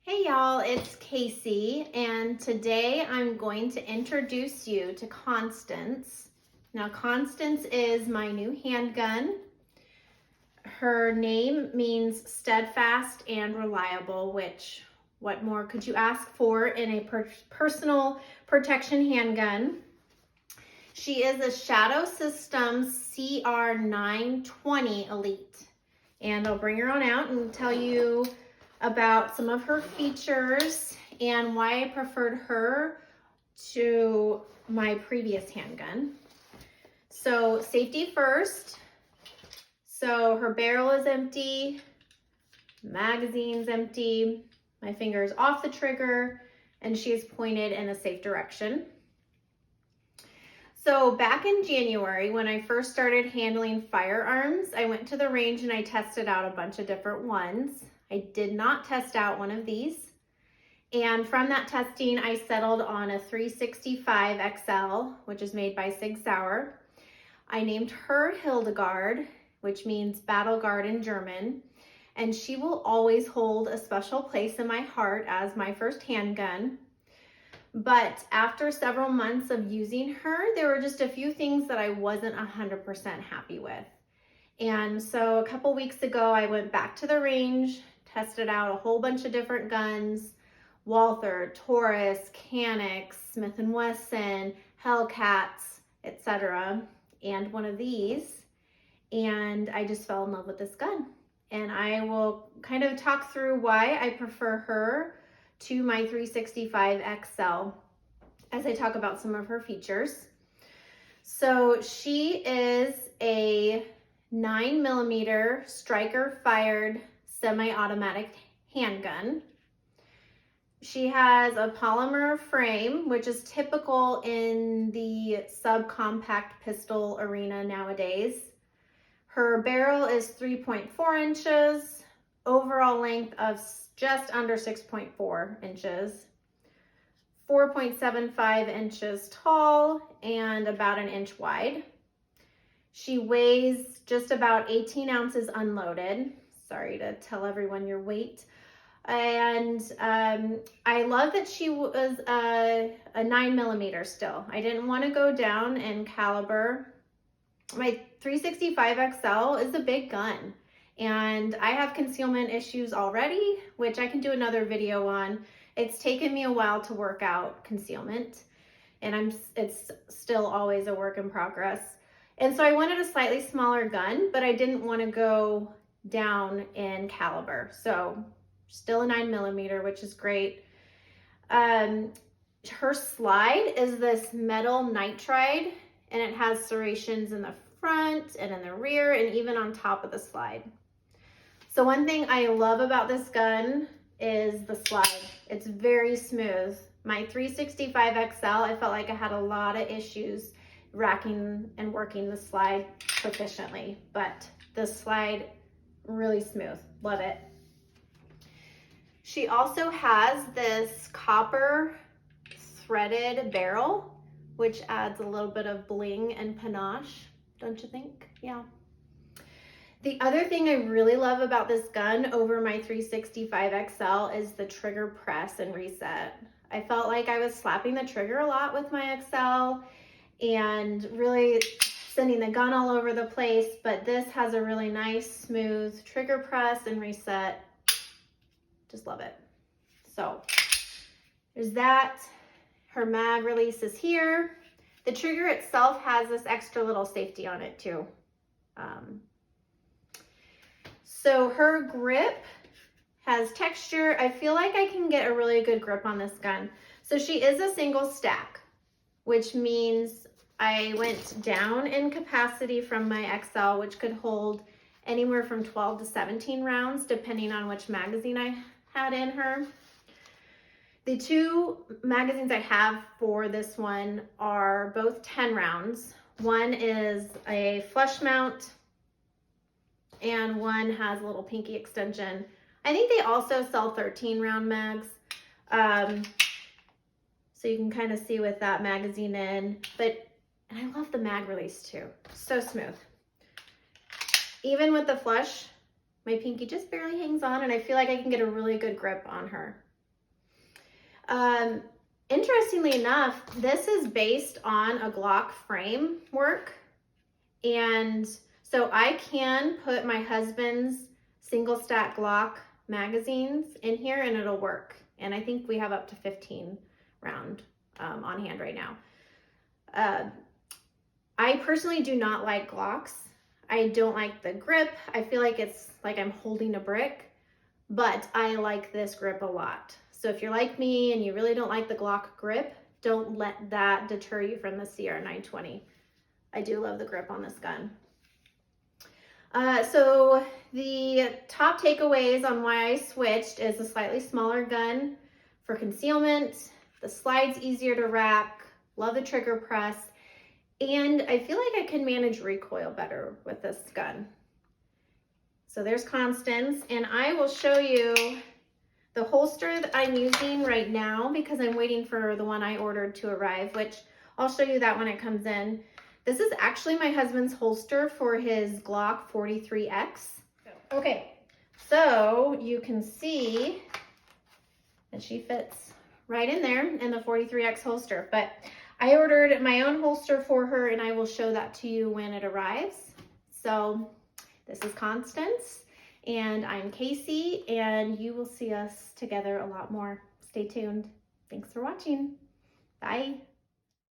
Hey y'all, it's Casey, and today I'm going to introduce you to Constance. Now, Constance is my new handgun. Her name means steadfast and reliable, which what more could you ask for in a personal protection handgun? She is a Shadow Systems CR920 Elite, and I'll bring her on out and tell you about some of her features and why I preferred her to my previous handgun. So safety first. So her barrel is empty, magazine's empty, my finger is off the trigger, and she is pointed in a safe direction. So back in January, when I first started handling firearms, I went to the range and I tested out a bunch of different ones. I did not test out one of these. And from that testing, I settled on a 365 XL, which is made by Sig Sauer. I named her Hildegard, which means battle guard in German. And she will always hold a special place in my heart as my first handgun. But after several months of using her, there were just a few things that I wasn't 100% happy with. And so a couple weeks ago, I went back to the range, tested out a whole bunch of different guns, Walther, Taurus, Canucks, Smith & Wesson, Hellcats, etc. And one of these, and I just fell in love with this gun. And I will kind of talk through why I prefer her to my 365 XL as I talk about some of her features. So she is a 9mm striker fired semi-automatic handgun. She has a polymer frame, which is typical in the subcompact pistol arena nowadays. Her barrel is 3.4 inches, overall length of just under 6.4 inches, 4.75 inches tall, and about an inch wide. She weighs just about 18 ounces unloaded. Sorry to tell everyone your weight. And I love that she was a 9mm still. I didn't want to go down in caliber. My 365 XL is a big gun, and I have concealment issues already, which I can do another video on. It's taken me a while to work out concealment, and it's still always a work in progress. And so I wanted a slightly smaller gun, but I didn't want to go down in caliber. So still a 9mm, which is great. Her slide is this metal nitride, and it has serrations in the front and in the rear and even on top of the slide. So one thing I love about this gun is the slide. It's very smooth. My 365 XL, I felt like I had a lot of issues racking and working the slide proficiently, but the slide really smooth. Love it. She also has this copper threaded barrel, which adds a little bit of bling and panache, don't you think? Yeah. The other thing I really love about this gun over my 365 XL is the trigger press and reset. I felt like I was slapping the trigger a lot with my XL and really sending the gun all over the place, but this has a really nice, smooth trigger press and reset. Just love it. So there's that. Her mag release is here. The trigger itself has this extra little safety on it too. So her grip has texture. I feel like I can get a really good grip on this gun. So she is a single stack, which means I went down in capacity from my XL, which could hold anywhere from 12 to 17 rounds, depending on which magazine I had in her. The two magazines I have for this one are both 10 rounds. One is a flush mount and one has a little pinky extension. I think they also sell 13 round mags. So you can kind of see with that magazine in, and I love the mag release too. So smooth. Even with the flush, my pinky just barely hangs on, and I feel like I can get a really good grip on her. Interestingly enough, this is based on a Glock framework. And so I can put my husband's single stack Glock magazines in here and it'll work. And I think we have up to 15 round on hand right now. I personally do not like Glocks. I don't like the grip. I feel like it's like I'm holding a brick, but I like this grip a lot. So if you're like me and you really don't like the Glock grip, don't let that deter you from the CR920. I do love the grip on this gun. So the top takeaways on why I switched is a slightly smaller gun for concealment. The slide's easier to rack. Love the trigger press. And I feel like I can manage recoil better with this gun. So there's Constance, and I will show you the holster that I'm using right now because I'm waiting for the one I ordered to arrive, which I'll show you that when it comes in. This is actually my husband's holster for his Glock 43X. Okay, so you can see that she fits right in there in the 43X holster, but I ordered my own holster for her and I will show that to you when it arrives. So this is Constance and I'm Casey, and you will see us together a lot more. Stay tuned. Thanks for watching. Bye.